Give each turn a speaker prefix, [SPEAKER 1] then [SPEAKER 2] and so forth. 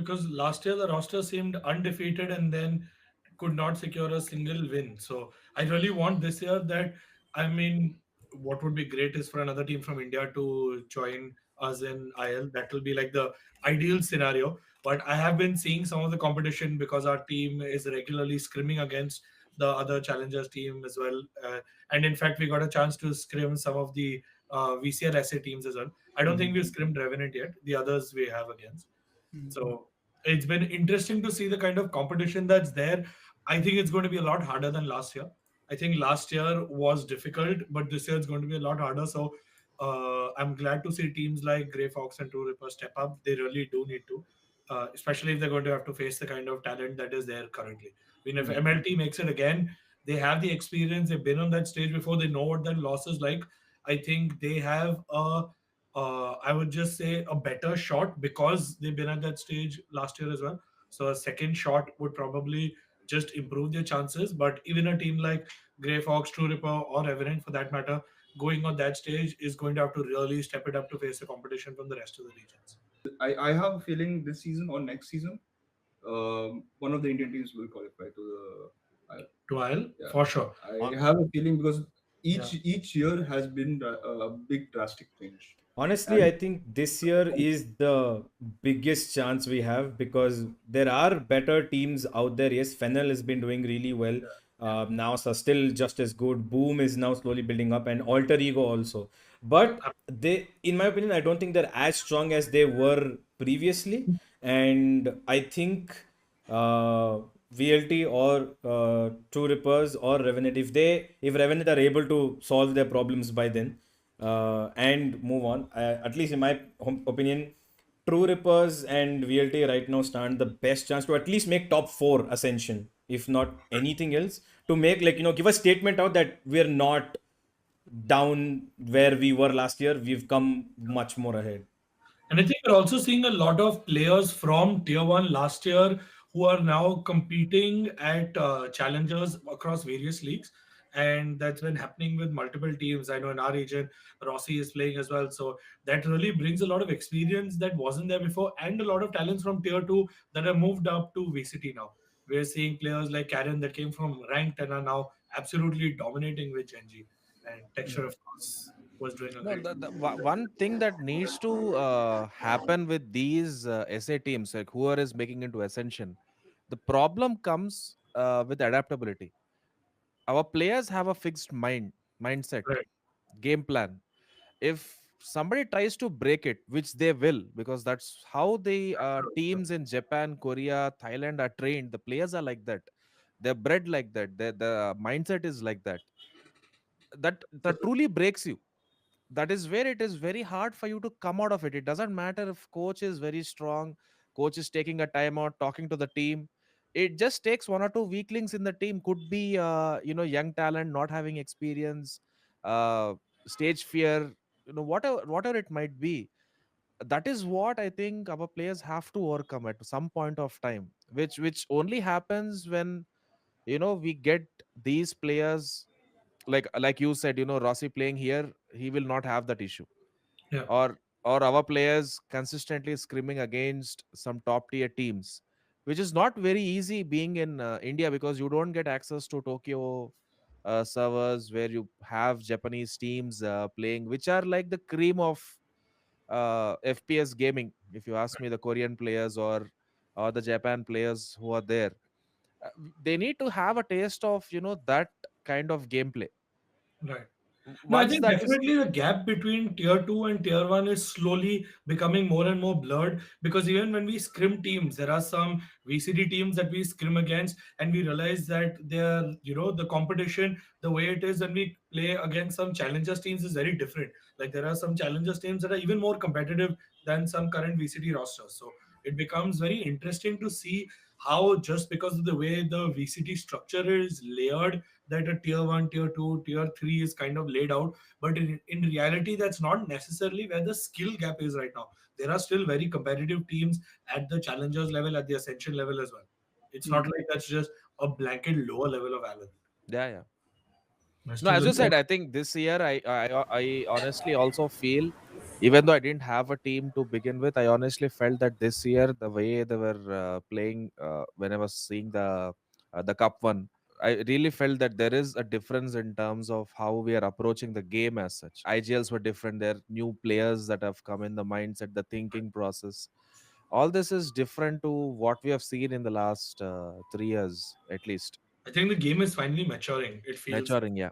[SPEAKER 1] because last year the roster seemed undefeated and then could not secure a single win. So I really want this year that, I mean, what would be great is for another team from India to join us in IL. That will be like the ideal scenario. But I have been seeing some of the competition because our team is regularly scrimming against the other challengers team as well. And in fact, we got a chance to scrim some of the VCL SA teams as well. I don't think we've scrimmed Revenant yet. The others we have against. So it's been interesting to see the kind of competition that's there. I think it's going to be a lot harder than last year. I think last year was difficult, but this year it's going to be a lot harder. So I'm glad to see teams like Grey Fox and True Ripper step up. They really do need to, especially if they're going to have to face the kind of talent that is there currently. I mean, if MLT makes it again, they have the experience. They've been on that stage before. They know what that loss is like. I think they have I would just say a better shot because they've been at that stage last year as well. So a second shot would probably just improve their chances. But even a team like Grey Fox, True Ripper, or Revenant for that matter, going on that stage is going to have to really step it up to face the competition from the rest of the regions.
[SPEAKER 2] I have a feeling this season or next season, one of the Indian teams will qualify to the.
[SPEAKER 1] To IL,
[SPEAKER 2] Yeah,
[SPEAKER 1] for sure.
[SPEAKER 2] I have a feeling because
[SPEAKER 1] Yeah.
[SPEAKER 2] each year has been a big drastic change,
[SPEAKER 3] Honestly, I
[SPEAKER 2] and
[SPEAKER 3] think this year is the biggest chance we have because there are better teams out there. Yes, Fennel has been doing really well. Now, so still just as good. Boom is now slowly building up, and Alter Ego also. But they, in my opinion, I don't think they're as strong as they were previously. And I think VLT or True Rippers or Revenant, if Revenant are able to solve their problems by then and move on. At least in my opinion, True Rippers and VLT right now stand the best chance to at least make top four Ascension, if not anything else, to make give a statement out that we're not down where we were last year. We've come much more ahead.
[SPEAKER 1] And I think we're also seeing a lot of players from Tier 1 last year who are now competing at challengers across various leagues. And that's been happening with multiple teams. I know in our region, Rossi is playing as well. So that really brings a lot of experience that wasn't there before and a lot of talents from Tier 2 that have moved up to VCT now. We're seeing players like Karen that came from ranked and are now absolutely dominating with Genji. And Texture, of course, was doing a
[SPEAKER 4] No,
[SPEAKER 1] great
[SPEAKER 4] one thing that needs to happen with these SA teams, like whoever is making into Ascension, the problem comes with adaptability. Our players have a fixed mindset,
[SPEAKER 1] right.
[SPEAKER 4] game plan. If somebody tries to break it, which they will, because that's how the teams in Japan, Korea, Thailand are trained. The players are like that. They're bred like that. The mindset is like that. That truly breaks you. That is where it is very hard for you to come out of it. It doesn't matter if coach is very strong, coach is taking a timeout, talking to the team. It just takes one or two weaklings in the team. Could be young talent, not having experience, uh, stage fear, whatever it might be. That is what I think our players have to overcome at some point of time, which only happens when we get these players, like you said, Rossi playing here, he will not have that issue.
[SPEAKER 1] Yeah.
[SPEAKER 4] Or our players consistently screaming against some top tier teams, which is not very easy being in India, because you don't get access to Tokyo servers where you have Japanese teams playing, which are like the cream of FPS gaming. If you ask me, the Korean players or the Japan players who are there, they need to have a taste of that kind of gameplay.
[SPEAKER 1] Right. No, I
[SPEAKER 4] Once
[SPEAKER 1] think
[SPEAKER 4] that is
[SPEAKER 1] definitely the gap between tier 2 and tier 1 is slowly becoming more and more blurred because even when we scrim teams, there are some VCD teams that we scrim against, and we realize that they're, the competition, the way it is when we play against some challengers teams is very different. Like there are some challengers teams that are even more competitive than some current VCD rosters. So it becomes very interesting to see how just because of the way the VCT structure is layered, that a tier 1, tier 2, tier 3 is kind of laid out. But in reality, that's not necessarily where the skill gap is right now. There are still very competitive teams at the challengers level, at the ascension level as well. It's not like that's just a blanket lower level of Alan.
[SPEAKER 4] yeah.
[SPEAKER 1] I
[SPEAKER 4] No,
[SPEAKER 1] still
[SPEAKER 4] as you
[SPEAKER 1] agree.
[SPEAKER 4] said, I think this year I honestly also feel, even though I didn't have a team to begin with, I honestly felt that this year the way they were playing, when I was seeing the cup one, I really felt that there is a difference in terms of how we are approaching the game as such. IGLs were different. There are new players that have come in, the mindset, the thinking process. All this is different to what we have seen in the last 3 years, at least.
[SPEAKER 1] I think the game is finally maturing. It feels like.
[SPEAKER 4] Maturing, yeah.